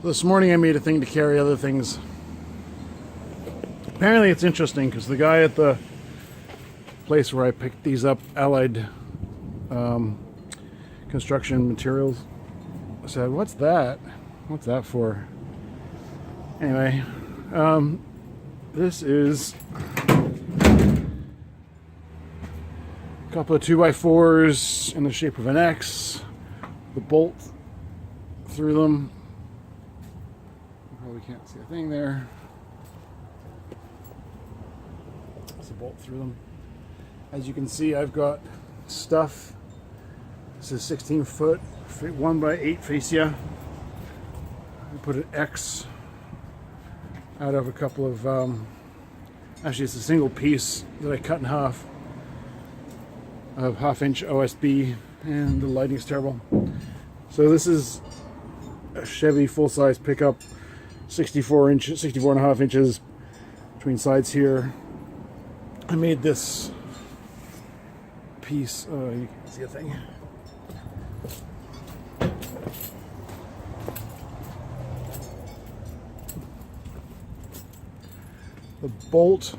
This morning I made a thing to carry other things. Apparently it's interesting because the guy at the place where I picked these up, Allied Construction Materials, said, "What's that? What's that for?" Anyway, this is a couple of 2x4s in the shape of an X. The bolt through them. You probably can't see a thing there. There's a bolt through them. As you can see, I've got stuff. This is 16 foot, 1x8 fascia. I put an X out of a couple of, actually it's a single piece that I cut in half of 1/2 inch OSB, and the lighting's terrible. So this is a Chevy full-size pickup, 64 and a half inches between sides here. I made this piece, you can see a thing. The bolt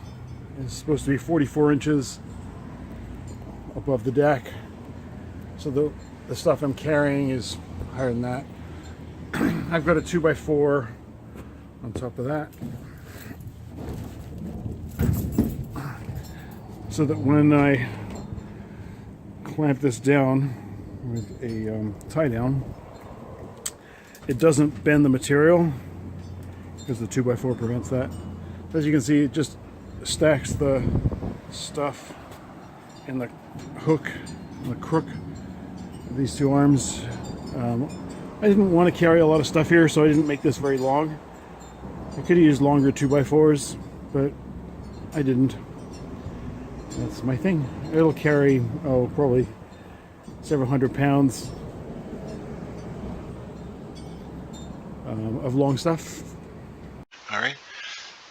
is supposed to be 44 inches above the deck. So the stuff I'm carrying is higher than that. I've got a 2x4 on top of that, so that when I clamp this down with a tie down, it doesn't bend the material because the 2x4 prevents that. As you can see, it just stacks the stuff in the hook, in the crook of these two arms. I didn't want to carry a lot of stuff here, so I didn't make this very long. I could have used longer 2x4s, but I didn't. That's my thing. It'll carry, probably several hundred pounds of long stuff. All right,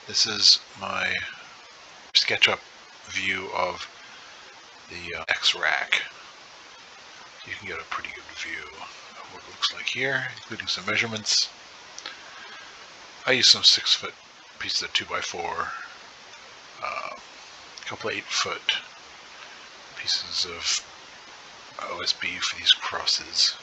this is my SketchUp view of the X-Rack. You can get a pretty good view of what it looks like here, including some measurements. I used some 6-foot pieces of 2x4, a couple of 8-foot pieces of OSB for these crosses.